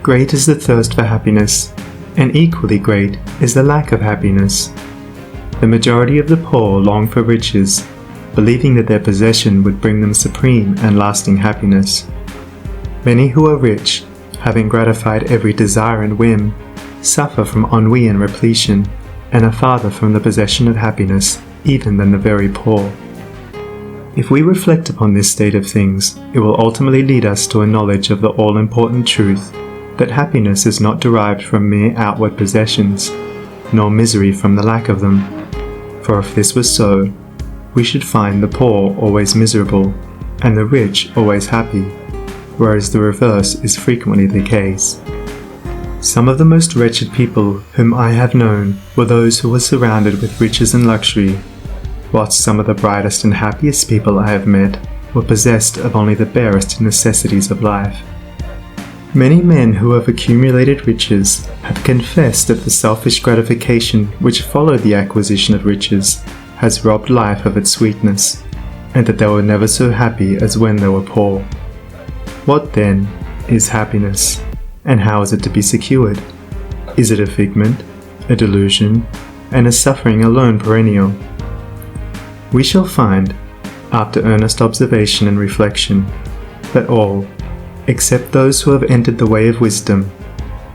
Great is the thirst for happiness, and equally great is the lack of happiness. The majority of the poor long for riches, believing that their possession would bring them supreme and lasting happiness. Many who are rich, having gratified every desire and whim, suffer from ennui and repletion, and are farther from the possession of happiness even than the very poor. If we reflect upon this state of things, it will ultimately lead us to a knowledge of the all-important truth that happiness is not derived from mere outward possessions, nor misery from the lack of them. For if this was so, we should find the poor always miserable, and the rich always happy, whereas the reverse is frequently the case. Some of the most wretched people whom I have known were those who were surrounded with riches and luxury, whilst some of the brightest and happiest people I have met were possessed of only the barest necessities of life. Many men who have accumulated riches have confessed that the selfish gratification which followed the acquisition of riches has robbed life of its sweetness, and that they were never so happy as when they were poor. What then is happiness, and how is it to be secured? Is it a figment, a delusion, and is suffering alone perennial? We shall find, after earnest observation and reflection, that all, except those who have entered the way of wisdom,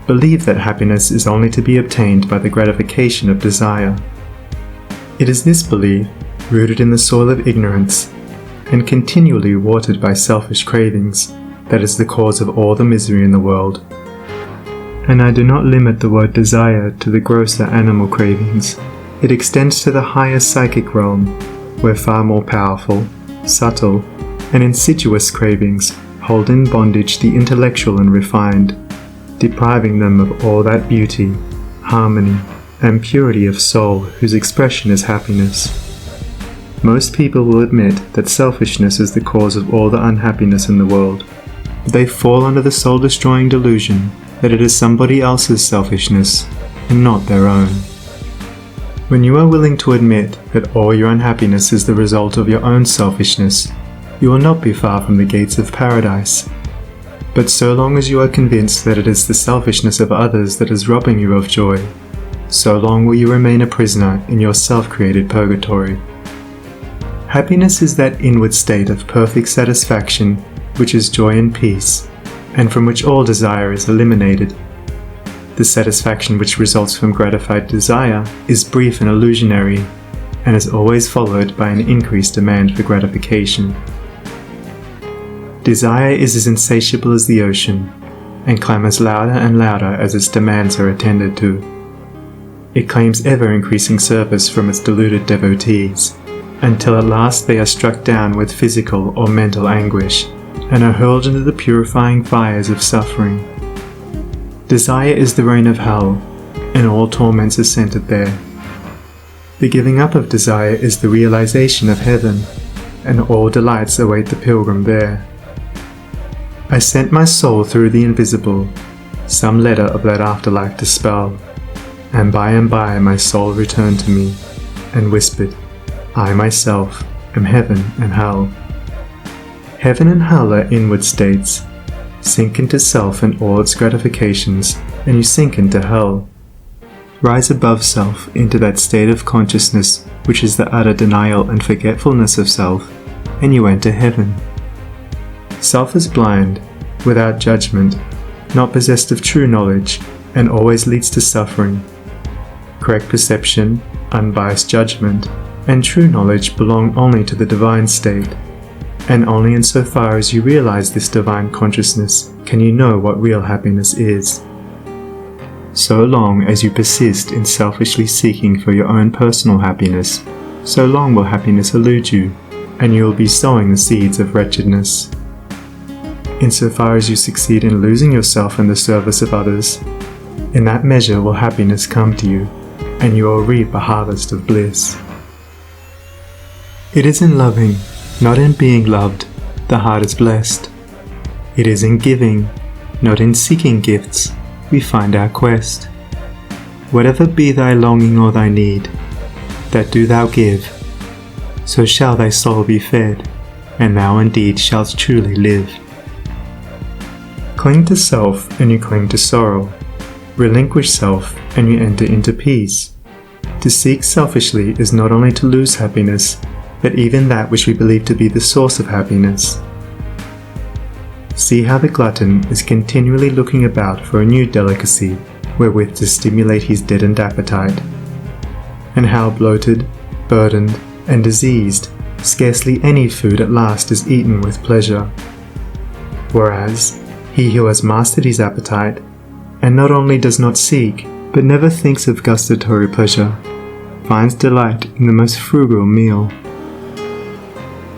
believe that happiness is only to be obtained by the gratification of desire. It is this belief, rooted in the soil of ignorance, and continually watered by selfish cravings, that is the cause of all the misery in the world. And I do not limit the word desire to the grosser animal cravings. It extends to the higher psychic realm, where far more powerful, subtle, and insidious cravings hold in bondage the intellectual and refined, depriving them of all that beauty, harmony, and purity of soul whose expression is happiness. Most people will admit that selfishness is the cause of all the unhappiness in the world, but they fall under the soul-destroying delusion that it is somebody else's selfishness and not their own. When you are willing to admit that all your unhappiness is the result of your own selfishness, you will not be far from the gates of paradise. But so long as you are convinced that it is the selfishness of others that is robbing you of joy, so long will you remain a prisoner in your self-created purgatory. Happiness is that inward state of perfect satisfaction which is joy and peace, and from which all desire is eliminated. The satisfaction which results from gratified desire is brief and illusionary, and is always followed by an increased demand for gratification. Desire is as insatiable as the ocean, and clamours louder and louder as its demands are attended to. It claims ever-increasing service from its deluded devotees, until at last they are struck down with physical or mental anguish, and are hurled into the purifying fires of suffering. Desire is the reign of hell, and all torments are centered there. The giving up of desire is the realization of heaven, and all delights await the pilgrim there. I sent my soul through the invisible, some letter of that afterlife to spell, and by my soul returned to me, and whispered, I myself am heaven and hell. Heaven and hell are inward states. Sink into self and all its gratifications, and you sink into hell. Rise above self into that state of consciousness which is the utter denial and forgetfulness of self, and you enter heaven. Self is blind, without judgment, not possessed of true knowledge, and always leads to suffering. Correct perception, unbiased judgment, and true knowledge belong only to the divine state, and only insofar as you realize this divine consciousness can you know what real happiness is. So long as you persist in selfishly seeking for your own personal happiness, so long will happiness elude you, and you will be sowing the seeds of wretchedness. Insofar as you succeed in losing yourself in the service of others, in that measure will happiness come to you, and you will reap a harvest of bliss. It is in loving, not in being loved, the heart is blessed. It is in giving, not in seeking gifts, we find our quest. Whatever be thy longing or thy need, that do thou give, so shall thy soul be fed, and thou indeed shalt truly live. Cling to self and you cling to sorrow. Relinquish self and you enter into peace. To seek selfishly is not only to lose happiness, but even that which we believe to be the source of happiness. See how the glutton is continually looking about for a new delicacy wherewith to stimulate his deadened appetite, and how bloated, burdened, and diseased scarcely any food at last is eaten with pleasure. Whereas, he who has mastered his appetite, and not only does not seek, but never thinks of gustatory pleasure, finds delight in the most frugal meal.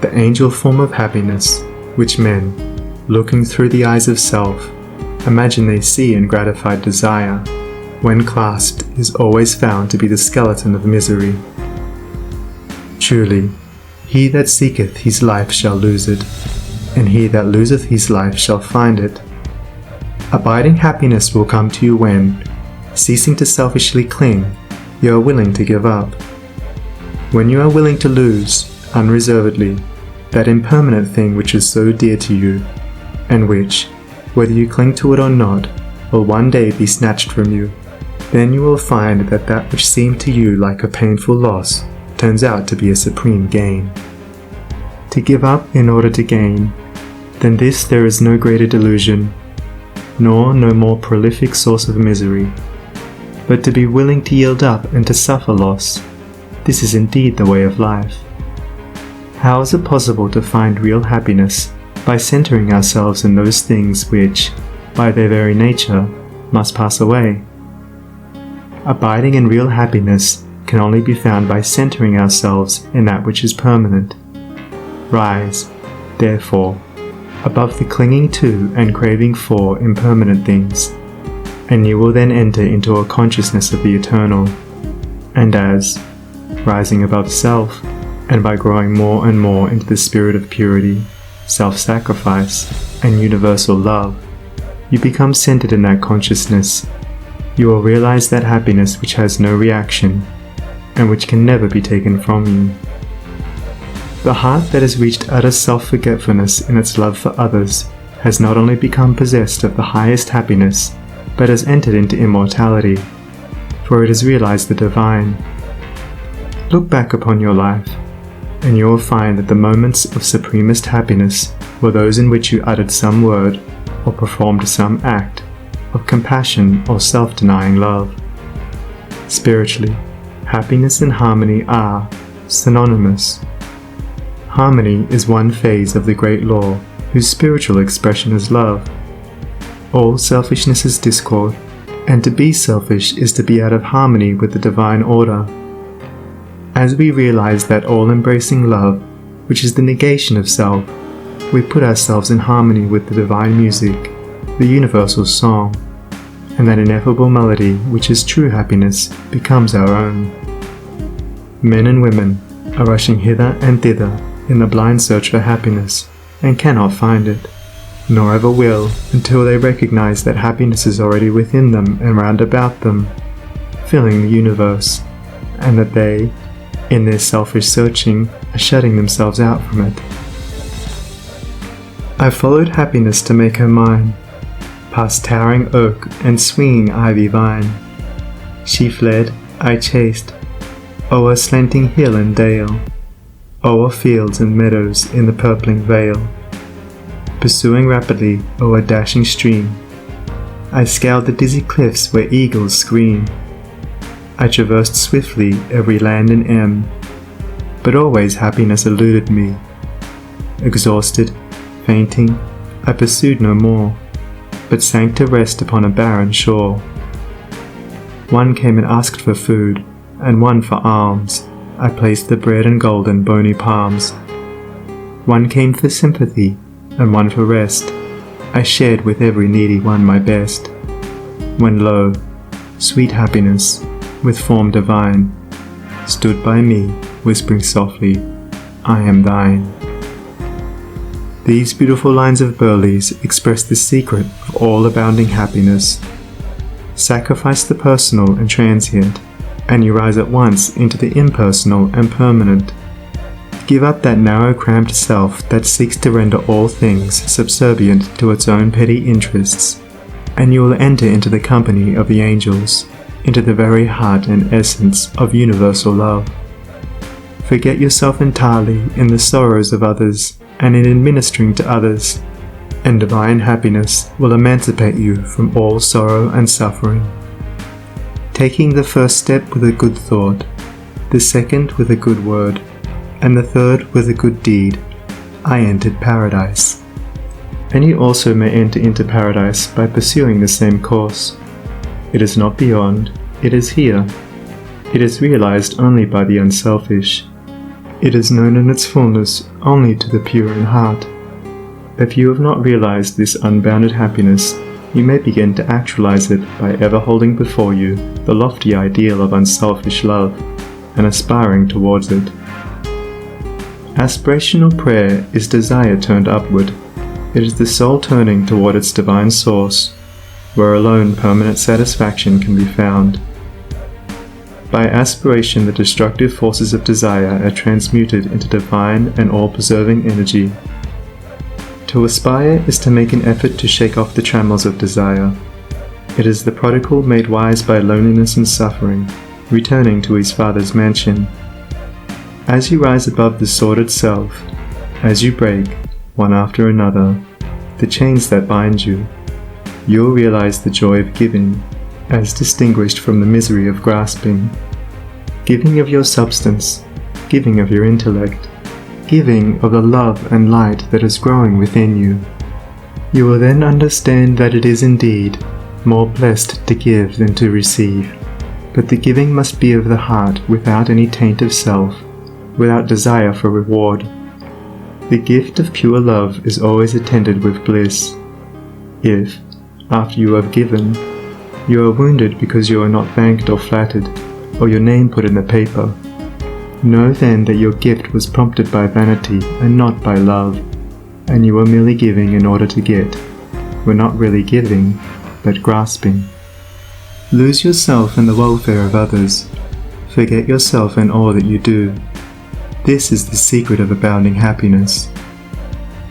The angel form of happiness, which men, looking through the eyes of self, imagine they see in gratified desire, when clasped is always found to be the skeleton of misery. Truly, he that seeketh his life shall lose it, and he that loseth his life shall find it. Abiding happiness will come to you when, ceasing to selfishly cling, you are willing to give up. When you are willing to lose, unreservedly, that impermanent thing which is so dear to you, and which, whether you cling to it or not, will one day be snatched from you, then you will find that that which seemed to you like a painful loss turns out to be a supreme gain. To give up in order to gain, than this there is no greater delusion, nor no more prolific source of misery. But to be willing to yield up and to suffer loss, this is indeed the way of life. How is it possible to find real happiness by centering ourselves in those things which, by their very nature, must pass away? Abiding in real happiness can only be found by centering ourselves in that which is permanent. Rise, therefore, above the clinging to and craving for impermanent things, and you will then enter into a consciousness of the eternal. And as, rising above self, and by growing more and more into the spirit of purity, self-sacrifice, and universal love, you become centered in that consciousness, you will realize that happiness which has no reaction, and which can never be taken from you. The heart that has reached utter self-forgetfulness in its love for others has not only become possessed of the highest happiness, but has entered into immortality, for it has realized the divine. Look back upon your life, and you will find that the moments of supremest happiness were those in which you uttered some word or performed some act of compassion or self-denying love. Spiritually, happiness and harmony are synonymous. Harmony is one phase of the great law whose spiritual expression is love. All selfishness is discord, and to be selfish is to be out of harmony with the divine order. As we realize that all-embracing love, which is the negation of self, we put ourselves in harmony with the divine music, the universal song, and that ineffable melody which is true happiness becomes our own. Men and women are rushing hither and thither in the blind search for happiness and cannot find it, nor ever will until they recognize that happiness is already within them and round about them, filling the universe, and that they, in their selfish searching, are shutting themselves out from it. I followed happiness to make her mine, past towering oak and swinging ivy vine. She fled, I chased, o'er slanting hill and dale, o'er fields and meadows in the purpling vale. Pursuing rapidly o'er dashing stream, I scaled the dizzy cliffs where eagles scream. I traversed swiftly every land and end, but always happiness eluded me. Exhausted, fainting, I pursued no more, but sank to rest upon a barren shore. One came and asked for food, and one for alms. I placed the bread and gold in bony palms. One came for sympathy, and one for rest. I shared with every needy one my best. When lo, sweet happiness, with form divine, stood by me, whispering softly, I am thine. These beautiful lines of Burleigh's express the secret of all abounding happiness. Sacrifice the personal and transient, and you rise at once into the impersonal and permanent. Give up that narrow, cramped self that seeks to render all things subservient to its own petty interests, and you will enter into the company of the angels, into the very heart and essence of universal love. Forget yourself entirely in the sorrows of others and in administering to others, and divine happiness will emancipate you from all sorrow and suffering. Taking the first step with a good thought, the second with a good word, and the third with a good deed, I entered paradise. And you also may enter into paradise by pursuing the same course. It is not beyond, it is here. It is realized only by the unselfish. It is known in its fullness only to the pure in heart. If you have not realized this unbounded happiness, you may begin to actualize it by ever holding before you the lofty ideal of unselfish love and aspiring towards it. Aspirational prayer is desire turned upward. It is the soul turning toward its divine source, where alone permanent satisfaction can be found. By aspiration, the destructive forces of desire are transmuted into divine and all-preserving energy. To aspire is to make an effort to shake off the trammels of desire. It is the prodigal made wise by loneliness and suffering, returning to his Father's mansion. As you rise above the sordid self, as you break, one after another, the chains that bind you, you'll realize the joy of giving, as distinguished from the misery of grasping. Giving of your substance, giving of your intellect, giving of the love and light that is growing within you. You will then understand that it is indeed more blessed to give than to receive, but the giving must be of the heart without any taint of self, without desire for reward. The gift of pure love is always attended with bliss. If, after you have given, you are wounded because you are not thanked or flattered, or your name put in the paper, know then that your gift was prompted by vanity and not by love, and you were merely giving in order to get, were not really giving, but grasping. Lose yourself in the welfare of others. Forget yourself in all that you do. This is the secret of abounding happiness.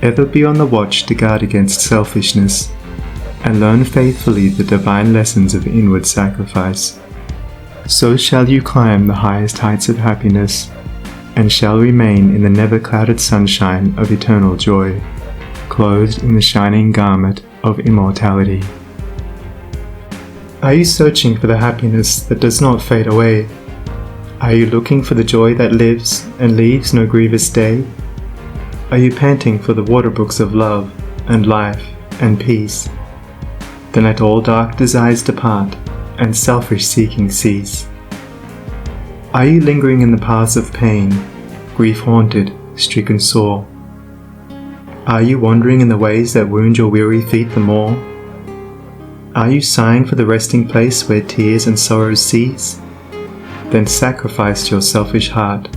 Ever be on the watch to guard against selfishness, and learn faithfully the divine lessons of inward sacrifice. So shall you climb the highest heights of happiness, and shall remain in the never-clouded sunshine of eternal joy, clothed in the shining garment of immortality. Are you searching for the happiness that does not fade away? Are you looking for the joy that lives and leaves no grievous day? Are you panting for the waterbrooks of love and life and peace? Then let all dark desires depart and selfish seeking cease. Are you lingering in the paths of pain, grief-haunted, stricken sore? Are you wandering in the ways that wound your weary feet the more? Are you sighing for the resting place where tears and sorrows cease? Then sacrifice your selfish heart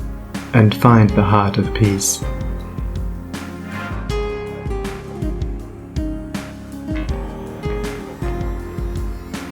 and find the heart of peace.